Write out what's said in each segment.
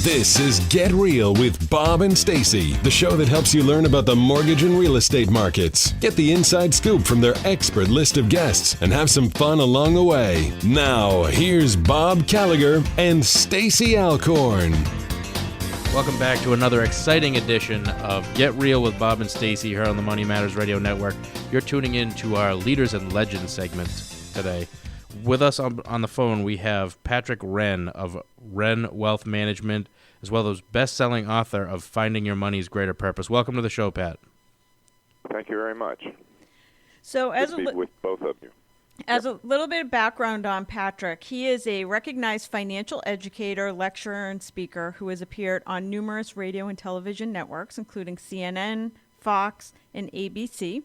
This is Get Real with Bob and Stacey, the show that helps you learn about the mortgage and real estate markets. Get the inside scoop from their expert list of guests and have some fun along the way. Now, here's Bob Gallagher and Stacey Alcorn. Welcome back to another exciting edition of Get Real with Bob and Stacey here on the Money Matters Radio Network. You're tuning in to our Leaders and Legends segment today. With us on the phone, we have Patrick Renn of Renn Wealth Management, as well as best-selling author of Finding Your Money's Greater Purpose. Welcome to the show, Pat. Thank you very much. So, Good to be with both of you. As a little bit of background on Patrick, he is a recognized financial educator, lecturer, and speaker who has appeared on numerous radio and television networks, including CNN, Fox, and ABC.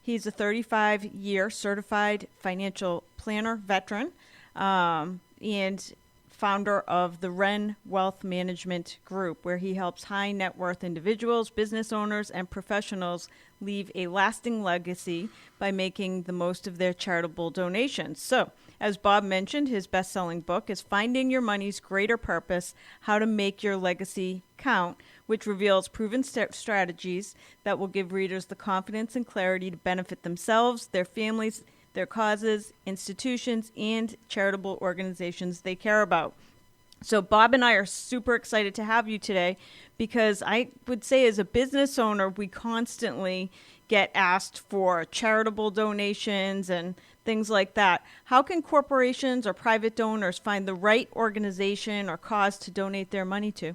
He's a 35-year certified financial planner veteran and founder of the Renn Wealth Management Group, where he helps high net worth individuals, business owners, and professionals leave a lasting legacy by making the most of their charitable donations. So, as Bob mentioned, his best-selling book is Finding Your Money's Greater Purpose, How to Make Your Legacy Count, which reveals proven strategies that will give readers the confidence and clarity to benefit themselves, their families, their causes, institutions, and charitable organizations they care about. So Bob and I are super excited to have you today because I would say as a business owner, we constantly get asked for charitable donations and things like that. How can corporations or private donors find the right organization or cause to donate their money to?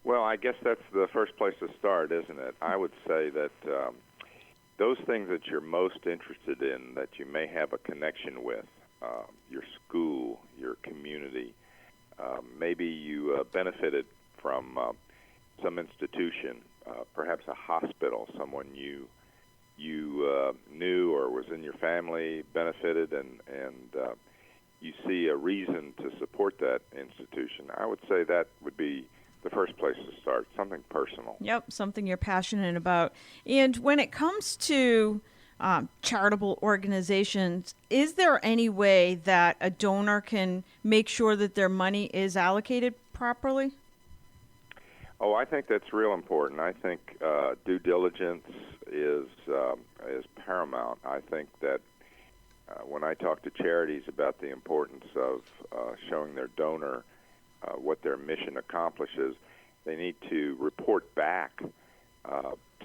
Well, I guess that's the first place to start, isn't it? I would say that those things that you're most interested in, that you may have a connection with, your school, your community, maybe you benefited from some institution, perhaps a hospital, someone you knew or was in your family benefited, and you see a reason to support that institution. I would say that would be the first place to start, something personal. Yep, something you're passionate about. And when it comes to charitable organizations, is there any way that a donor can make sure that their money is allocated properly? Oh, I think that's real important. I think due diligence is paramount. I think that when I talk to charities about the importance of showing their donor what their mission accomplishes, they need to report back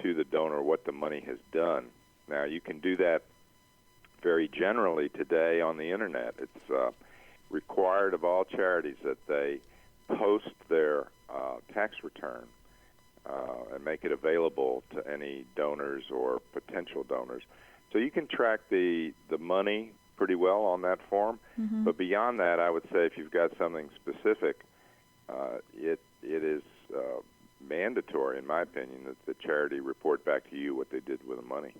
to the donor what the money has done. Now, you can do that very generally today on the Internet. It's required of all charities that they post their tax return and make it available to any donors or potential donors. So you can track the money pretty well on that form. Mm-hmm. But beyond that, I would say if you've got something specific, it is mandatory, in my opinion, that the charity report back to you what they did with the money.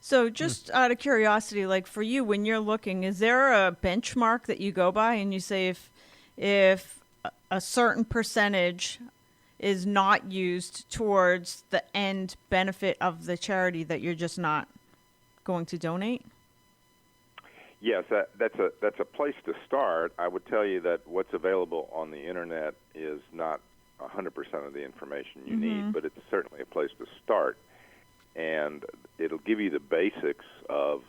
So just out of curiosity, like for you, when you're looking, is there a benchmark that you go by and you say if a certain percentage is not used towards the end benefit of the charity that you're just not going to donate? Yes, that's a place to start. I would tell you that what's available on the Internet is not 100% of the information you need, but it's certainly a place to start. And it'll give you the basics of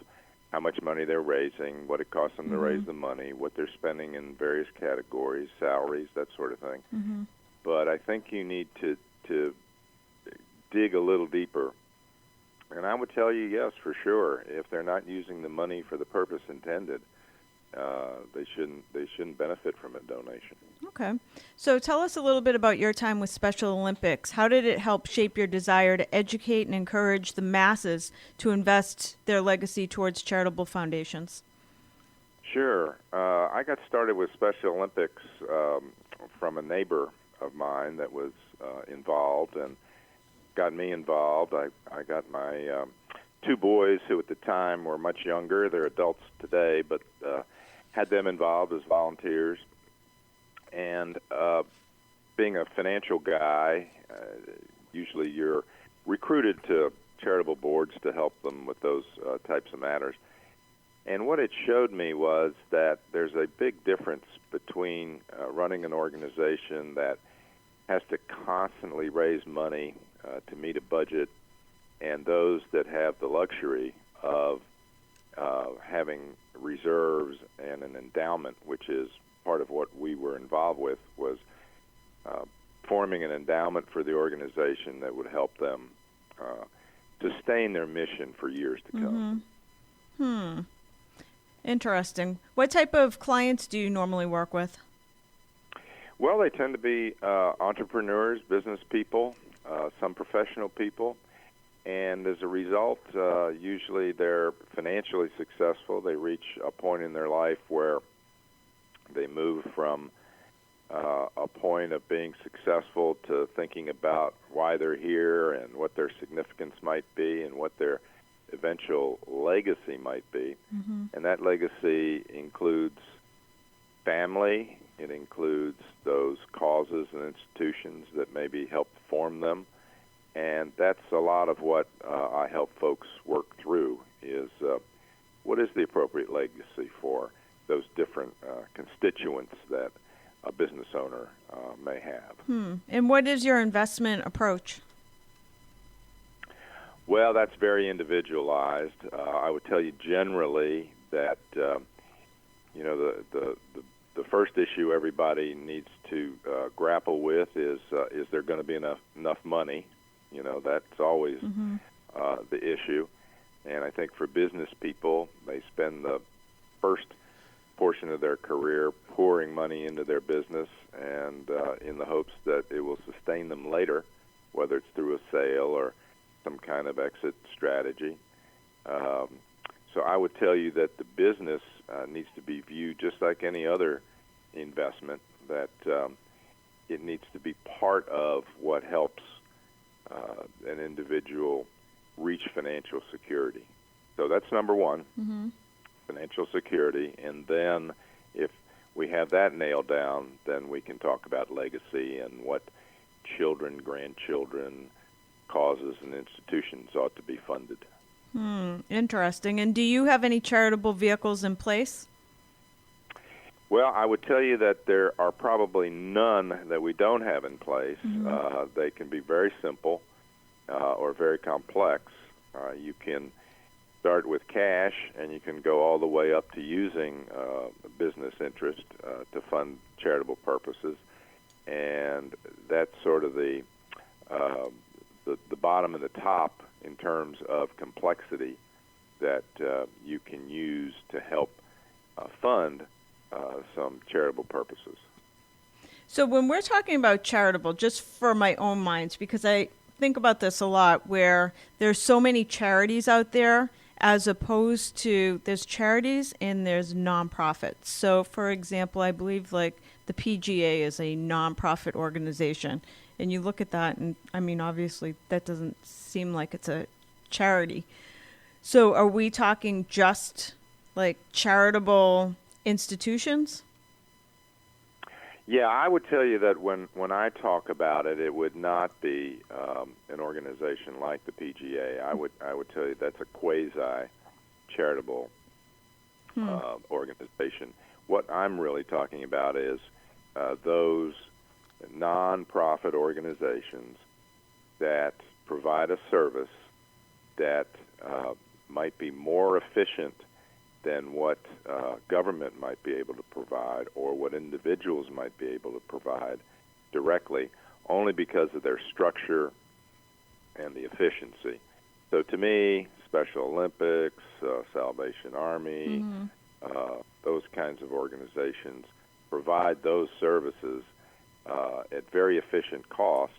how much money they're raising, what it costs them to raise the money, what they're spending in various categories, salaries, that sort of thing. But I think you need to dig a little deeper. And I would tell you, yes, for sure, if they're not using the money for the purpose intended, they shouldn't benefit from a donation. Okay. So tell us a little bit about your time with Special Olympics. How did it help shape your desire to educate and encourage the masses to invest their legacy towards charitable foundations? Sure. I got started with Special Olympics from a neighbor of mine that was involved and got me involved. I got my two boys who at the time were much younger. They're adults today, but had them involved as volunteers. And being a financial guy, usually you're recruited to charitable boards to help them with those types of matters. And what it showed me was that there's a big difference between running an organization that has to constantly raise money to meet a budget and those that have the luxury of having reserves and an endowment, which is part of what we were involved with, was forming an endowment for the organization that would help them sustain their mission for years to come. Interesting. What type of clients do you normally work with? Well, they tend to be entrepreneurs, business people, some professional people, and as a result, usually they're financially successful. They reach a point in their life where they move from a point of being successful to thinking about why they're here and what their significance might be and what their eventual legacy might be. And that legacy includes family. It includes those causes and institutions that maybe helped form them. And that's a lot of what I help folks work through is what is the appropriate legacy for those different constituents that a business owner may have. And what is your investment approach? Well, that's very individualized. I would tell you generally that the first issue everybody needs to grapple with is there going to be enough money? That's always the issue. And I think for business people, they spend the first portion of their career pouring money into their business and in the hopes that it will sustain them later, whether it's through a sale or some kind of exit strategy. So I would tell you that the business needs to be viewed just like any other investment, that it needs to be part of what helps an individual reach financial security. So that's number one, financial security. And then if we have that nailed down, then we can talk about legacy and what children, grandchildren, causes, and institutions ought to be funded. Interesting. And do you have any charitable vehicles in place? Well, I would tell you that there are probably none that we don't have in place. They can be very simple or very complex. You can start with cash, and you can go all the way up to using business interest to fund charitable purposes. And that's sort of the bottom and the top in terms of complexity that you can use to help fund some charitable purposes. So when we're talking about charitable, just for my own minds, because I think about this a lot, where there's so many charities out there as opposed to there's charities and there's nonprofits. So for example, I believe like the PGA is a nonprofit organization. And you look at that, and I mean, obviously, that doesn't seem like it's a charity. So are we talking just like charitable institutions? Yeah, I would tell you that when I talk about it, it would not be an organization like the PGA. I would tell you that's a quasi-charitable organization. What I'm really talking about is those nonprofit organizations that provide a service that might be more efficient than what government might be able to provide or what individuals might be able to provide directly, only because of their structure and the efficiency. So to me, Special Olympics, Salvation Army, those kinds of organizations provide those services at very efficient cost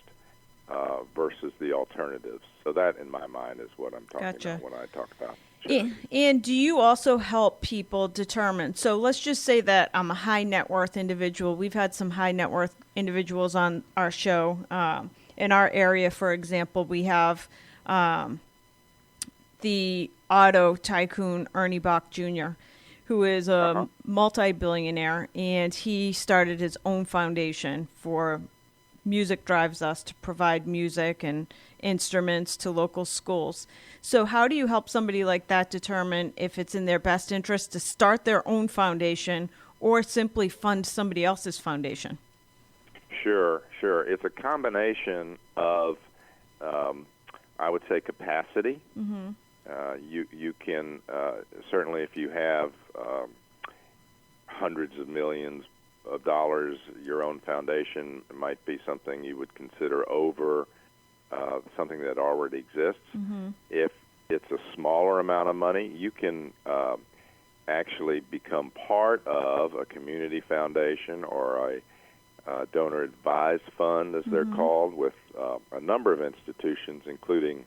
versus the alternatives. So that, in my mind, is what I'm talking about when I talk about charity. And do you also help people determine? So let's just say that I'm a high net worth individual. We've had some high net worth individuals on our show. In our area, for example, we have the auto tycoon Ernie Bach Jr., who is a multi-billionaire, and he started his own foundation for music drives us to provide music and instruments to local schools. So how do you help somebody like that determine if it's in their best interest to start their own foundation or simply fund somebody else's foundation? Sure. It's a combination of, I would say, capacity. Mm-hmm. You can certainly, if you have hundreds of millions of dollars, your own foundation might be something you would consider over something that already exists. Mm-hmm. If it's a smaller amount of money, you can actually become part of a community foundation or a donor-advised fund, as they're called, with a number of institutions, including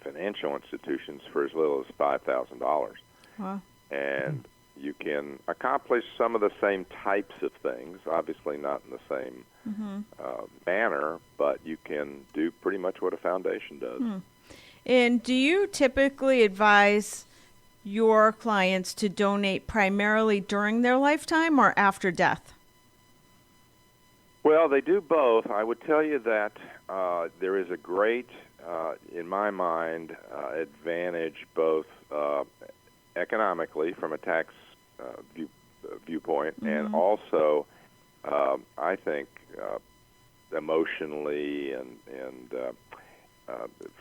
financial institutions, for as little as $5,000. Wow. And you can accomplish some of the same types of things, obviously not in the same manner, but you can do pretty much what a foundation does. And do you typically advise your clients to donate primarily during their lifetime or after death? Well, they do both. I would tell you that there is a great, in my mind, advantage both economically from a tax viewpoint and also, I think, emotionally and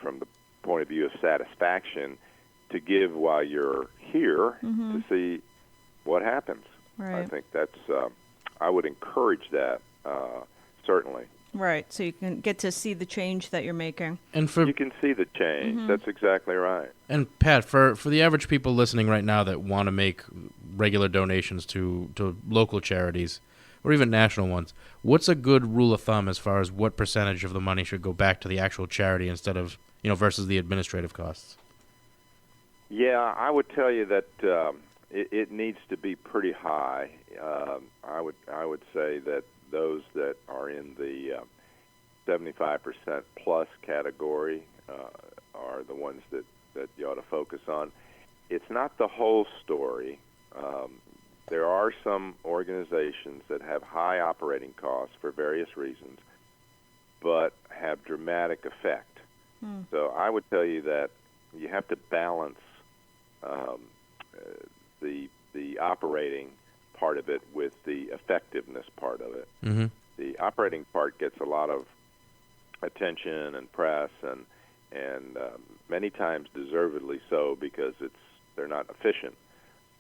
from the point of view of satisfaction to give while you're here to see what happens. Right. I think that's, I would encourage that, certainly. Right, so you can get to see the change that you're making. And You can see the change. That's exactly right. And Pat, for the average people listening right now that want to make regular donations to local charities or even national ones, what's a good rule of thumb as far as what percentage of the money should go back to the actual charity instead of, versus the administrative costs? Yeah, I would tell you that it needs to be pretty high. I would say that those that are in the 75% plus category are the ones that you ought to focus on. It's not the whole story. There are some organizations that have high operating costs for various reasons, but have dramatic effect. So I would tell you that you have to balance the operating part of it with the effectiveness part of it. Mm-hmm. The operating part gets a lot of attention and press, and many times deservedly so because they're not efficient.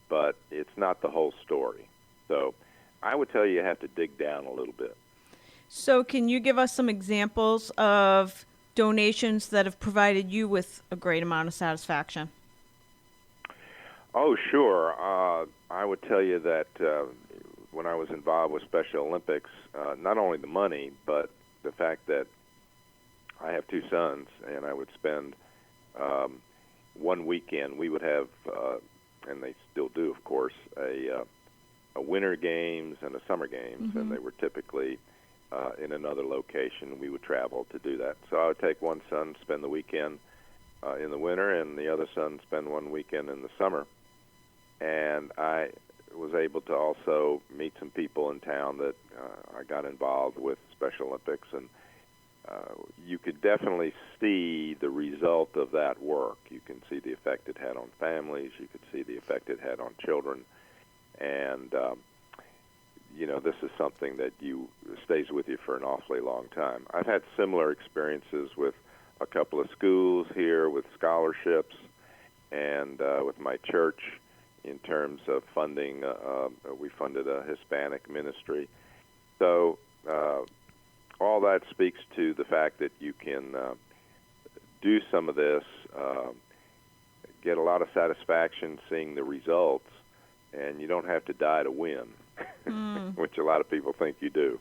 But it's not the whole story. So I would tell you have to dig down a little bit. So can you give us some examples of donations that have provided you with a great amount of satisfaction? Oh, sure. I would tell you that when I was involved with Special Olympics, not only the money, but the fact that I have two sons, and I would spend one weekend. We would have, and they still do, of course, a winter games and a summer games, and they were typically in another location. We would travel to do that. So I would take one son, spend the weekend in the winter, and the other son spend one weekend in the summer. And I was able to also meet some people in town that I got involved with Special Olympics, and you could definitely see the result of that work. You can see the effect it had on families. You could see the effect it had on children. And, this is something that stays with you for an awfully long time. I've had similar experiences with a couple of schools here with scholarships and with my church in terms of funding. We funded a Hispanic ministry. So all that speaks to the fact that you can do some of this, get a lot of satisfaction seeing the results, and you don't have to die to win, which a lot of people think you do.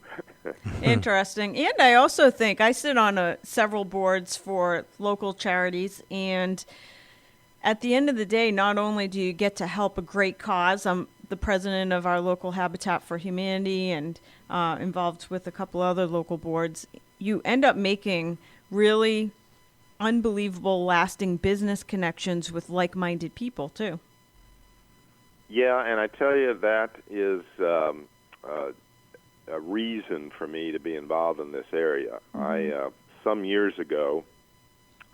Interesting. And I also think I sit on several boards for local charities, and at the end of the day, not only do you get to help a great cause, I'm the president of our local Habitat for Humanity and involved with a couple other local boards, you end up making really unbelievable, lasting business connections with like-minded people, too. Yeah, and I tell you, that is a reason for me to be involved in this area. I some years ago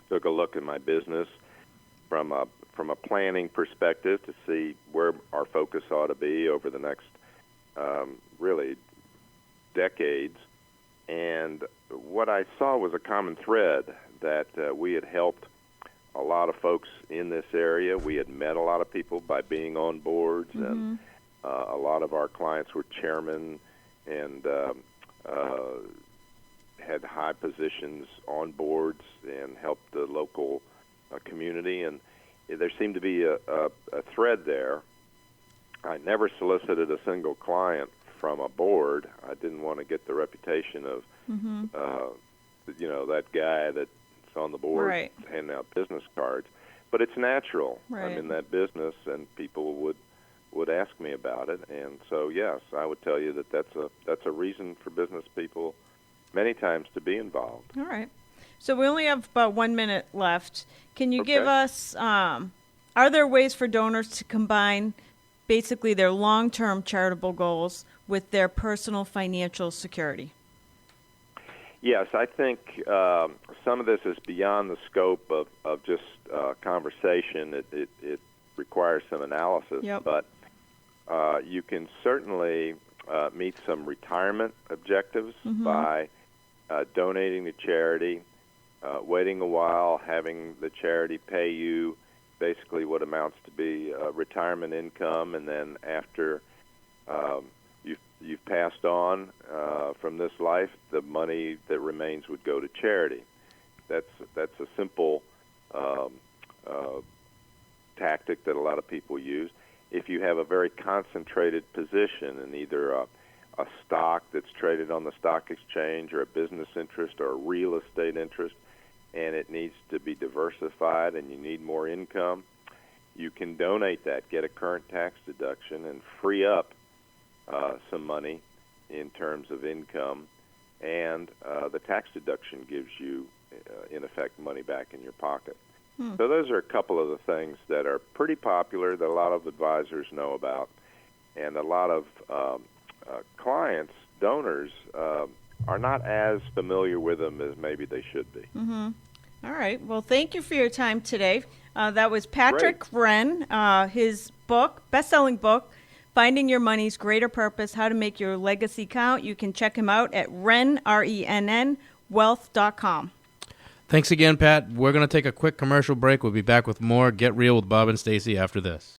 took a look at my business from a planning perspective to see where our focus ought to be over the next really decades. And what I saw was a common thread that we had helped a lot of folks in this area. We had met a lot of people by being on boards, and a lot of our clients were chairmen and had high positions on boards and helped the local community. And there seemed to be a thread there. I never solicited a single client from a board. I didn't want to get the reputation of, that guy that's on the board handing out business cards. But it's natural. I'm in that business, and people would ask me about it. And so, yes, I would tell you that that's a reason for business people many times to be involved. All right. So we only have about 1 minute left. Can you give us, are there ways for donors to combine basically their long-term charitable goals with their personal financial security? Yes, I think some of this is beyond the scope of just conversation. It requires some analysis, but you can certainly meet some retirement objectives by donating to charity, waiting a while, having the charity pay you basically what amounts to be retirement income, and then after you've passed on from this life, the money that remains would go to charity. That's a simple tactic that a lot of people use. If you have a very concentrated position in either a stock that's traded on the stock exchange, or a business interest, or a real estate interest, and it needs to be diversified and you need more income, you can donate that, get a current tax deduction, and free up some money in terms of income, and the tax deduction gives you, in effect, money back in your pocket. So those are a couple of the things that are pretty popular that a lot of advisors know about, and a lot of clients, donors, are not as familiar with them as maybe they should be. All right. Well, thank you for your time today. That was Patrick Renn, his book, best-selling book, Finding Your Money's Greater Purpose, How to Make Your Legacy Count. You can check him out at Renn, RENN, wealth.com. Thanks again, Pat. We're going to take a quick commercial break. We'll be back with more Get Real with Bob and Stacey after this.